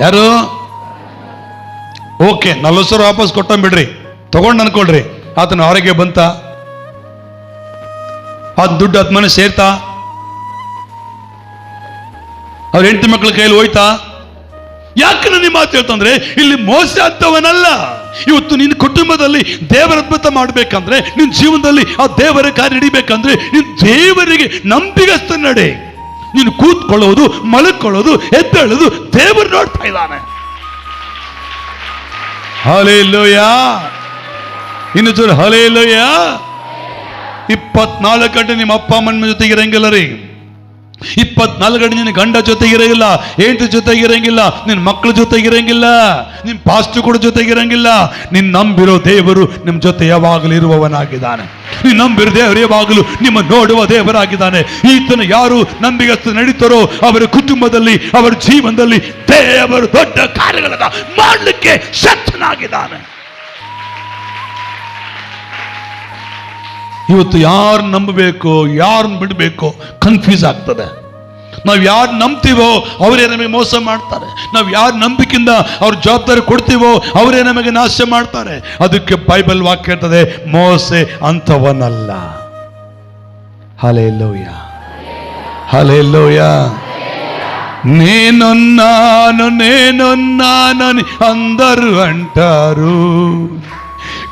ಯಾರು? ಓಕೆ, 40 ಸಾವಿರ ವಾಪಸ್ ಕೊಟ್ಟಂಬಿಡ್ರಿ, ತಗೊಂಡು ಅನ್ಕೊಳ್ರಿ. ಆತನ ಆರೋಗ್ಯ ಬಂತ? ಆ ದುಡ್ಡು ಆತ್ಮನೆ ಸೇರ್ತಾ? ಅವ್ರ ಹೆಂಡತಿ ಮಕ್ಕಳ ಕೈಯಲ್ಲಿ ಹೋಯ್ತಾ? ಯಾಕೆ ನನ್ನ ಮಾತು ಹೇಳ್ತಂದ್ರೆ, ಇಲ್ಲಿ ಮೋಸ ಅಂತವನಲ್ಲ. ಇವತ್ತು ನಿನ್ನ ಕುಟುಂಬದಲ್ಲಿ ದೇವರ ಅದ್ಭುತ ಮಾಡಬೇಕಂದ್ರೆ, ನಿನ್ನ ಜೀವನದಲ್ಲಿ ಆ ದೇವರ ಕಾರ್ಯ ನಡಿಬೇಕಂದ್ರೆ, ನೀನು ದೇವರಿಗೆ ನಂಬಿಗಸ್ತ ನಡೆ. ನೀನು ಕೂತ್ಕೊಳ್ಳೋದು, ಮಲಕೊಳ್ಳೋದು, ಎದ್ದೇಳೋದು ದೇವರು ನೋಡ್ತಾ ಇದ್ದಾನೆ. ಹಲ್ಲೆಲೂಯಾ. ಇನ್ನು ಚೂರು ಹಲ್ಲೆಲೂಯಾ. 24 ಗಂಟೆ ನಿಮ್ಮ ಅಪ್ಪ ಅಮ್ಮನ ಜೊತೆಗಿರಂಗಿಲ್ಲ ರೀ. 24 ಗಂಟೆ ನಿನ್ನ ಗಂಡ ಜೊತೆಗಿರಂಗಿಲ್ಲ, ಹೆಂಡತಿ ಜೊತೆಗಿರಂಗಿಲ್ಲ, ನಿನ್ನ ಮಕ್ಕಳ ಜೊತೆಗಿರಂಗಿಲ್ಲ, ನಿನ್ನ ಪಾಸ್ಟರ್ ಕೂಡ ಜೊತೆಗಿರಂಗಿಲ್ಲ. ನಿನ್ನ ನಂಬಿರೋ ದೇವರು ನಿಮ್ಮ ಜೊತೆ ಯಾವಾಗಲೂ ಇರುವವನಾಗಿದ್ದಾನೆ. ನೀನು ನಂಬಿರೋ ದೇವರು ಯಾವಾಗಲೂ ನಿಮ್ಮ ನೋಡುವ ದೇವರಾಗಿದ್ದಾನೆ. ಈತನ ಯಾರು ನಂಬಿಗಸ್ತು ನಡೀತಾರೋ ಅವರ ಕುಟುಂಬದಲ್ಲಿ, ಅವರ ಜೀವನದಲ್ಲಿ ದೇವರು ದೊಡ್ಡ ಕಾರ್ಯಗಳನ್ನು ಮಾಡಲಿಕ್ಕೆ ಶಕ್ತನಾಗಿದ್ದಾನೆ. ಇವತ್ತು ಯಾರು ನಂಬಬೇಕು, ಯಾರನ್ನು ಬಿಡಬೇಕು ಕನ್ಫ್ಯೂಸ್ ಆಗ್ತದೆ. ನಾವು ಯಾರು ನಂಬ್ತೀವೋ ಅವರೇ ನಮಗೆ ಮೋಸ ಮಾಡ್ತಾರೆ. ನಾವು ಯಾರು ನಂಬಿಕೆಯಿಂದ ಅವ್ರ ಜವಾಬ್ದಾರಿ ಕೊಡ್ತೀವೋ ಅವರೇ ನಮಗೆ ನಾಶ ಮಾಡ್ತಾರೆ. ಅದಕ್ಕೆ ಬೈಬಲ್ ವಾಕ್ಯ ಹೇಳ್ತದೆ, ಮೋಸೆ ಅಂಥವನಲ್ಲ. Hallelujah, hallelujah. నేనొన్నానని అందరూ అంటారు,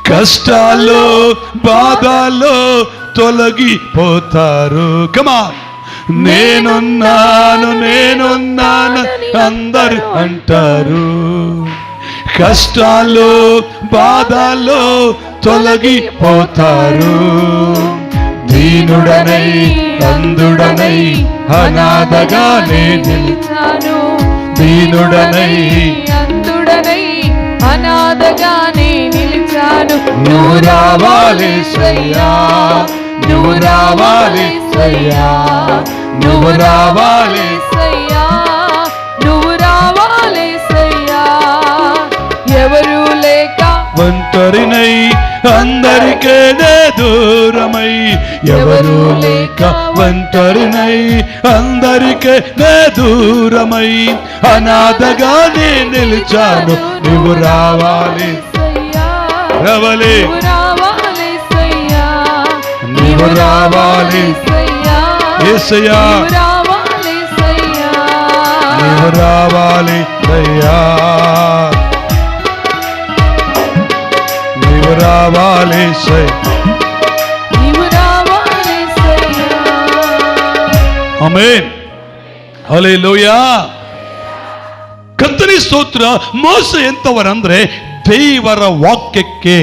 కష్టాలు బాధలు తొలగిపోతారు. కమాన్. నేనున్నాను అందరూ అంటారు, కష్టాలు బాధలు తొలగిపోతారు. దీనుడనై అందుడనై అనాథగానే నిలిచాను, దీనుడనై అందుడనై అనాథగానే నిలిచాను. నువ్వు రావాలేసయ్యా, నువ్వు రావాలేసయ్యా, నువ్వు రావాలేసయ్యా, నువ్వు రావాలేసయ్యా. ఎవరు లేక ఒంటరినై అందరికే దూరమై, ఎవరు లేక ఒంటరినై అందరికే దూరమై అనాథగానే నిలిచాను. నువ్వు రావాలి, రావాలి, నువ్వు రావాలి యేసయ్యా, నువ్వు రావాలి అయ్యా, నువ్వు రావాలి ಆಮೆನ್. ಹಲ್ಲೆಲೂಯಾ. ಕರ್ತನಿಗೆ ಸ್ತೋತ್ರ. ಮೋಸ ಎಂತವರಂದ್ರೆ ದೇವರ ವಾಕ್ಯಕ್ಕೆ